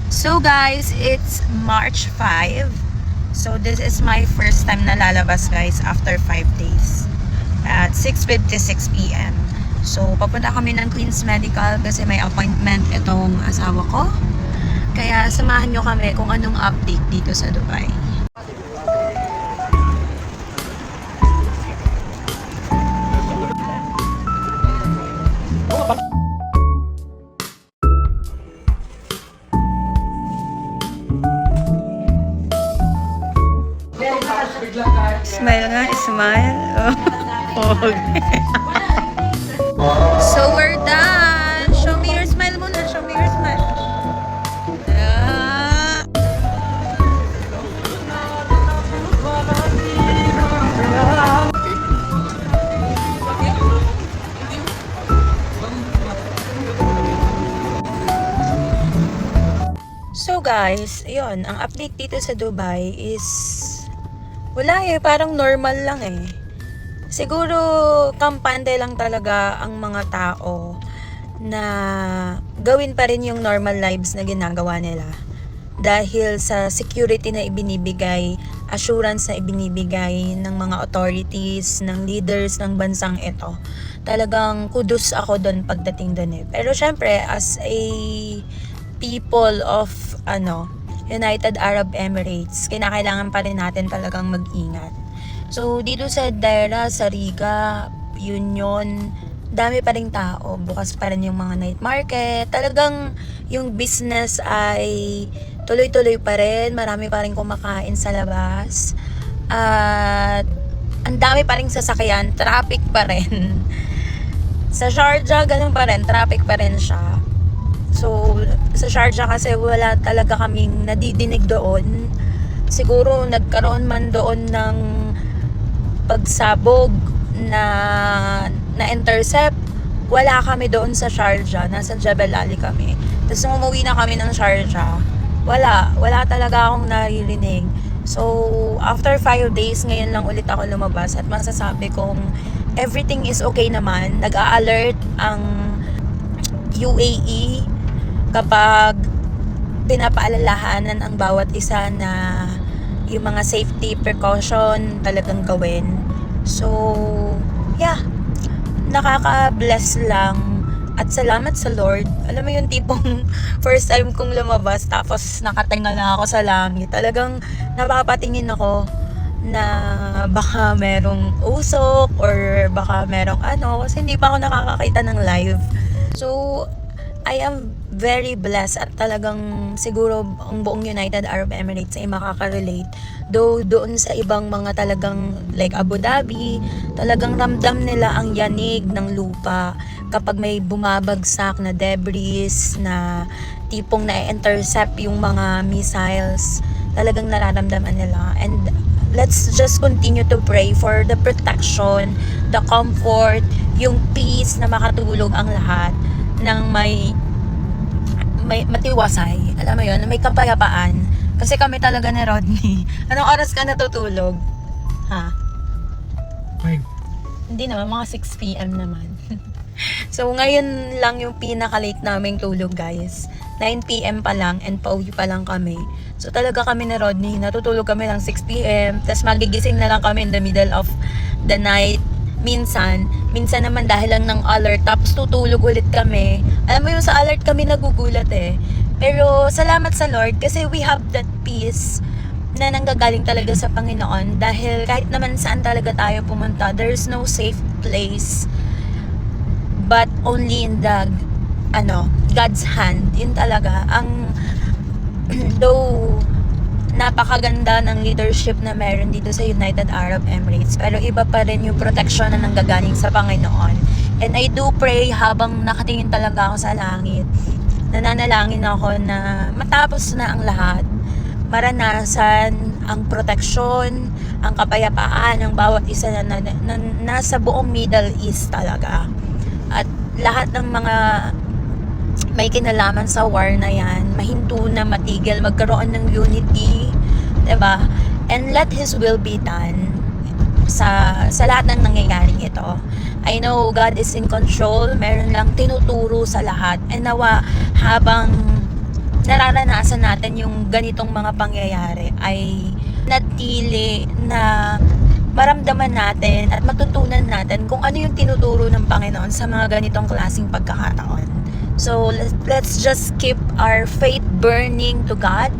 So guys, it's March 5. So this is my first time na lalabas guys after 5 days at 6:56 p.m. So papunta kami ng Queen's Medical kasi may appointment itong asawa ko. Kaya samahan nyo kami kung anong update dito sa Dubai. Smile nga, smile. Oh. So we're done. Show me your smile muna. Show me your smile. Ah. So guys, yun, ang update dito sa Dubai is wala parang normal lang Siguro kampante lang talaga ang mga tao na gawin pa rin yung normal lives na ginagawa nila. Dahil sa security na ibinibigay, assurance na ibinibigay ng mga authorities, ng leaders ng bansang ito. Talagang kudos ako doon pagdating doon Pero syempre, as a people of United Arab Emirates, kinakailangan pa rin natin talagang mag-ingat. So, dito sa Daira, sa Riga, Union, dami pa rin tao. Bukas pa rin yung mga night market. Talagang yung business ay tuloy-tuloy pa rin. Marami pa rin kumakain sa labas. At ang dami pa rin sasakyan. Traffic pa rin. Sa Sharjah, ganun pa rin. Traffic pa rin siya. So, sa Sharjah kasi wala talaga kaming nadidinig doon. Siguro nagkaroon man doon ng pagsabog na intercept. Wala kami doon sa Sharjah. Nasa Jebel Ali kami. Tapos umuwi na kami ng Sharjah. Wala talaga akong naririnig. So, after 5 days, ngayon lang ulit ako lumabas at masasabi kong everything is okay naman. Nag-a-alert ang UAE kapag pinapaalalahanan ang bawat isa na yung mga safety precaution talagang gawin. So, yeah, nakaka-bless lang at salamat sa Lord. Alam mo yung tipong first time kong lumabas tapos nakatinga na ako sa langit. Talagang napapatingin ako na baka merong usok or baka merong kasi hindi pa ako nakakakita ng live. So, I am very blessed at talagang siguro ang buong United Arab Emirates ay makaka-relate. Though doon sa ibang mga talagang like Abu Dhabi, talagang ramdam nila ang yanig ng lupa kapag may bumabagsak na debris na tipong na-intercept yung mga missiles. Talagang nararamdaman nila. And let's just continue to pray for the protection, the comfort, yung peace na makatulog ang lahat ng may matiwasay. Alam mo yun, may kapayapaan. Kasi kami talaga ni Rodney. Anong oras ka natutulog? Ha? 5. Hindi naman, mga 6 p.m. naman. So, ngayon lang yung pinaka-late naming tulog, guys. 9 p.m. pa lang and pauwi pa lang kami. So, talaga kami ni Rodney, natutulog kami ng 6 p.m. Tapos magigising na lang kami in the middle of the night. Minsan naman dahil lang ng alert, tapos tutulog ulit kami. Alam mo yung sa alert kami nagugulat Pero salamat sa Lord kasi we have that peace na nanggagaling talaga sa Panginoon. Dahil kahit naman saan talaga tayo pumunta, there's no safe place but only in the God's hand. Yun talaga ang though napakaganda ng leadership na meron dito sa United Arab Emirates, pero iba pa rin yung protection na nanggagaling sa Panginoon. And I do pray habang nakatingin talaga ako sa langit, nananalangin ako na matapos na ang lahat, maranasan ang protection, ang kapayapaan ng bawat isa na nasa buong Middle East talaga. At lahat ng mga may kinalaman sa war na yan, mahinto na, matigil, magkaroon ng unity, diba? And let His will be done sa lahat ng nangyayaring ito. I know God is in control, meron lang tinuturo sa lahat. And nawa, habang nararanasan natin yung ganitong mga pangyayari ay natili na maramdaman natin at matutunan natin kung ano yung tinuturo ng Panginoon sa mga ganitong klaseng pagkakataon. So, let's just keep our faith burning to God.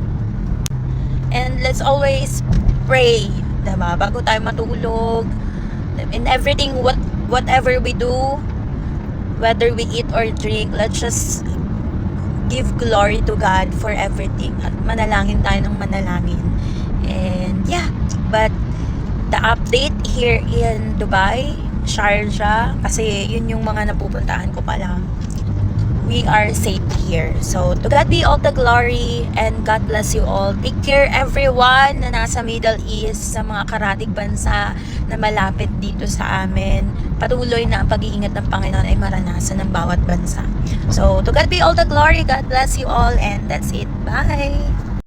And let's always pray, diba? Bago tayo matulog, in everything, whatever we do, whether we eat or drink, let's just give glory to God for everything. At manalangin tayo ng manalangin. And yeah, but the update here in Dubai, Sharjah, kasi yun yung mga napupuntahan ko pa lang. We are safe here. So, to God be all the glory and God bless you all. Take care everyone na nasa Middle East, sa mga karatig bansa na malapit dito sa amin. Patuloy na ang pag-iingat ng Panginoon ay maranasan ng bawat bansa. So, to God be all the glory. God bless you all and that's it. Bye!